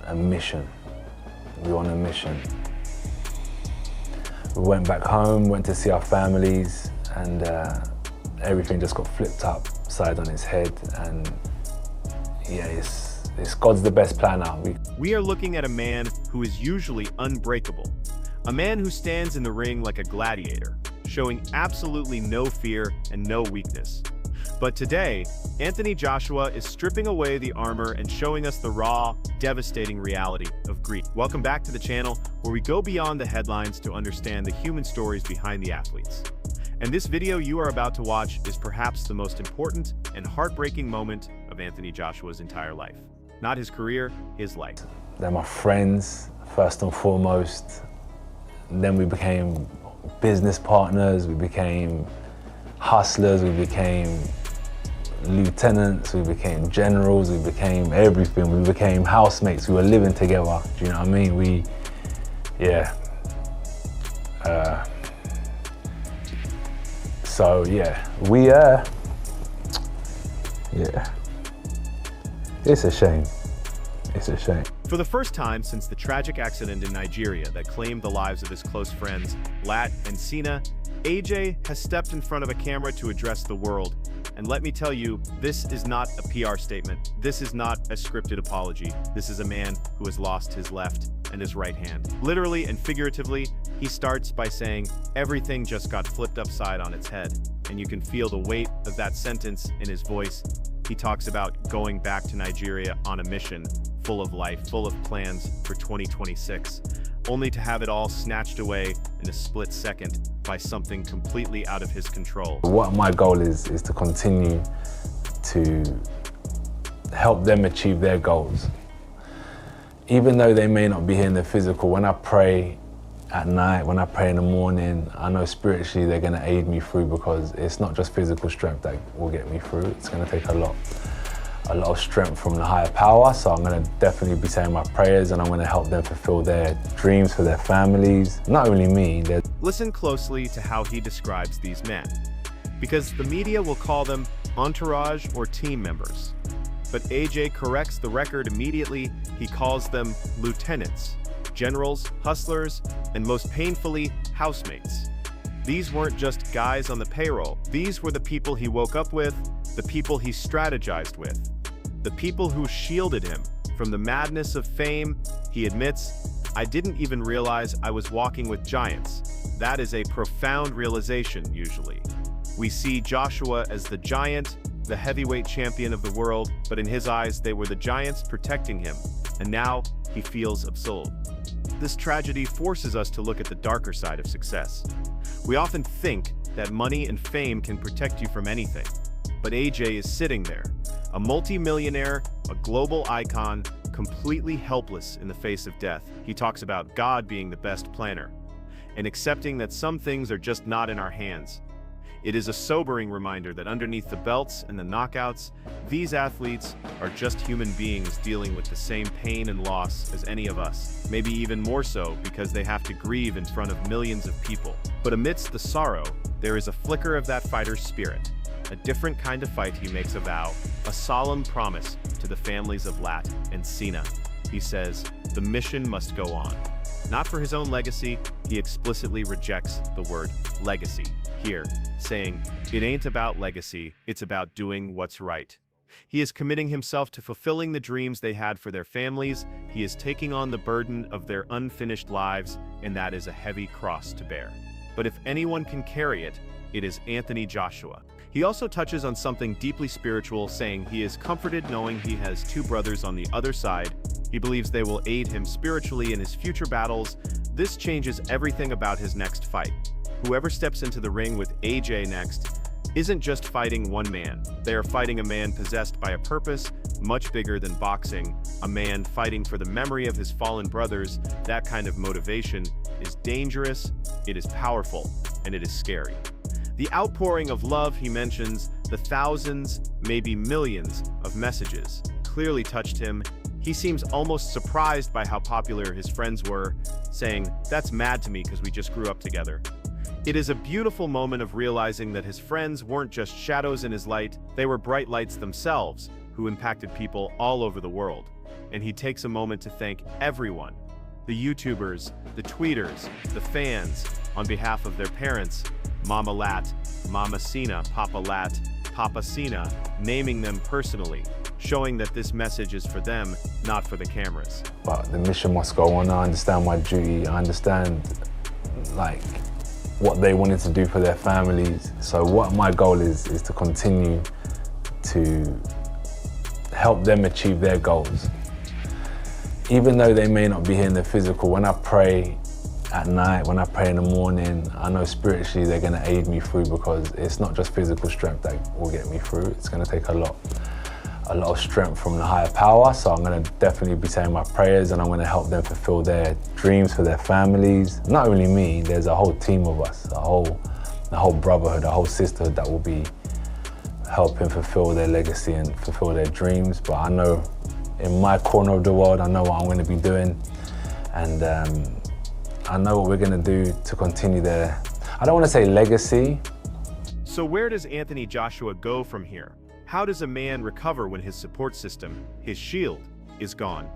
a mission. We were on a mission. We went back home, went to see our families, and everything just got flipped upside on its head. And yeah, it's God's the best planner. We are looking at a man who is usually unbreakable. A man who stands in the ring like a gladiator, showing absolutely no fear and no weakness. But today, Anthony Joshua is stripping away the armor and showing us the raw, devastating reality of Greek. Welcome back to the channel, where we go beyond the headlines to understand the human stories behind the athletes. And this video you are about to watch is perhaps the most important and heartbreaking moment of Anthony Joshua's entire life. Not his career, his life. They're my friends, first and foremost. Then we became business partners, we became hustlers, we became lieutenants, we became generals, we became everything. We became housemates, we were living together. Do you know what I mean? It's a shame. It's a shame. For the first time since the tragic accident in Nigeria that claimed the lives of his close friends, Lat and Sina, AJ has stepped in front of a camera to address the world. And let me tell you, this is not a PR statement. This is not a scripted apology. This is a man who has lost his left and his right hand. Literally and figuratively, he starts by saying, everything just got flipped upside on its head. And you can feel the weight of that sentence in his voice. He talks about going back to Nigeria on a mission, full of life, full of plans for 2026, only to have it all snatched away in a split second by something completely out of his control. What my goal is to continue to help them achieve their goals. Even though they may not be here in the physical, when I pray at night, when I pray in the morning, I know spiritually they're gonna aid me through, because it's not just physical strength that will get me through. It's gonna take a lot of strength from the higher power. So I'm gonna definitely be saying my prayers, and I'm gonna help them fulfill their dreams for their families. Not only me. Listen closely to how he describes these men, because the media will call them entourage or team members. But AJ corrects the record immediately. He calls them lieutenants, generals, hustlers, and most painfully, housemates. These weren't just guys on the payroll. These were the people he woke up with, the people he strategized with, the people who shielded him from the madness of fame. He admits, I didn't even realize I was walking with giants. That is a profound realization, usually. We see Joshua as the giant, the heavyweight champion of the world, but in his eyes, they were the giants protecting him, and now he feels absolved. This tragedy forces us to look at the darker side of success. We often think that money and fame can protect you from anything, but AJ is sitting there, a multi-millionaire, a global icon, completely helpless in the face of death. He talks about God being the best planner, and accepting that some things are just not in our hands. It is a sobering reminder that underneath the belts and the knockouts, these athletes are just human beings dealing with the same pain and loss as any of us, maybe even more so because they have to grieve in front of millions of people. But amidst the sorrow, there is a flicker of that fighter's spirit, a different kind of fight. He makes a vow, a solemn promise to the families of Lat and Sina. He says, the mission must go on. Not for his own legacy, he explicitly rejects the word legacy here, saying, it ain't about legacy, it's about doing what's right. He is committing himself to fulfilling the dreams they had for their families. He is taking on the burden of their unfinished lives, and that is a heavy cross to bear. But if anyone can carry it, it is Anthony Joshua. He also touches on something deeply spiritual, saying he is comforted knowing he has two brothers on the other side. He believes they will aid him spiritually in his future battles. This changes everything about his next fight. Whoever steps into the ring with AJ next isn't just fighting one man. They are fighting a man possessed by a purpose much bigger than boxing, a man fighting for the memory of his fallen brothers. That kind of motivation is dangerous, it is powerful, and it is scary. The outpouring of love he mentions, the thousands, maybe millions of messages, clearly touched him. He seems almost surprised by how popular his friends were, saying, that's mad to me because we just grew up together. It is a beautiful moment of realizing that his friends weren't just shadows in his light, they were bright lights themselves, who impacted people all over the world. and he takes a moment to thank everyone, the YouTubers, the tweeters, the fans, on behalf of their parents, Mama Lat, Mama Sina, Papa Lat, Papa Sina, naming them personally, showing that this message is for them, not for the cameras. But the mission must go on. I understand my duty. I understand like what they wanted to do for their families. So what my goal is to continue to help them achieve their goals. Even though they may not be here in the physical, when I pray at night, when I pray in the morning, I know spiritually they're gonna aid me through, because it's not just physical strength that will get me through. It's gonna take a lot of strength from the higher power. So I'm gonna definitely be saying my prayers, and I'm gonna help them fulfill their dreams for their families. Not only me, there's a whole team of us, the whole brotherhood, a whole sisterhood that will be helping fulfill their legacy and fulfill their dreams. But I know in my corner of the world, I know what I'm gonna be doing, and I know what we're gonna do to continue their, I don't wanna say legacy. So where does Anthony Joshua go from here? How does a man recover when his support system, his shield, is gone?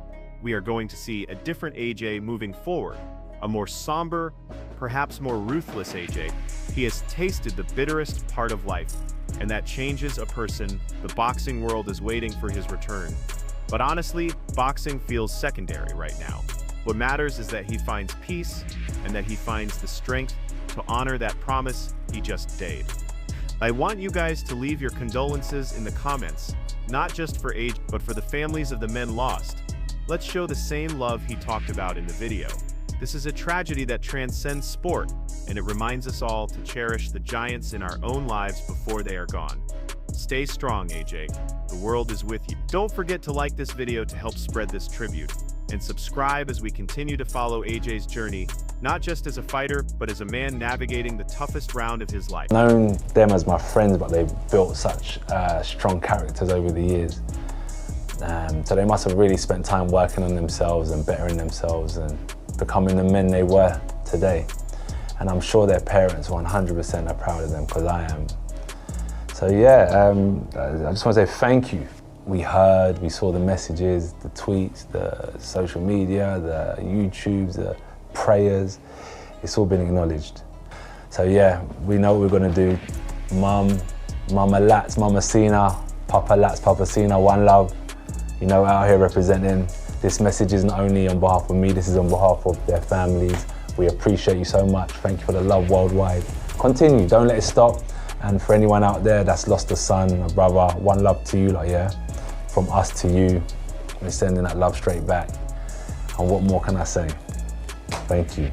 We are going to see a different AJ moving forward, a more somber, perhaps more ruthless AJ. He has tasted the bitterest part of life, and that changes a person. The boxing world is waiting for his return. But honestly, boxing feels secondary right now. What matters is that he finds peace, and that he finds the strength to honor that promise he just made. I want you guys to leave your condolences in the comments, not just for AJ, but for the families of the men lost. Let's show the same love he talked about in the video. This is a tragedy that transcends sport, and it reminds us all to cherish the giants in our own lives before they are gone. Stay strong, AJ. The world is with you. Don't forget to like this video to help spread this tribute, and subscribe as we continue to follow AJ's journey, not just as a fighter, but as a man navigating the toughest round of his life. I've known them as my friends, but they've built such strong characters over the years. So they must have really spent time working on themselves and bettering themselves and becoming the men they were today. And I'm sure their parents 100% are proud of them, because I am. So yeah, I just want to say thank you. We heard, we saw the messages, the tweets, the social media, the YouTubes, the prayers. It's all been acknowledged. So yeah, we know what we're gonna do. Mama Lats, Mama Sina, Papa Lats, Papa Sina, one love. You know, out here representing. This message is not only on behalf of me, this is on behalf of their families. We appreciate you so much. Thank you for the love worldwide. Continue, don't let it stop. And for anyone out there that's lost a son, a brother, one love to you, like, yeah. From us to you, we're sending that love straight back. And what more can I say? Thank you.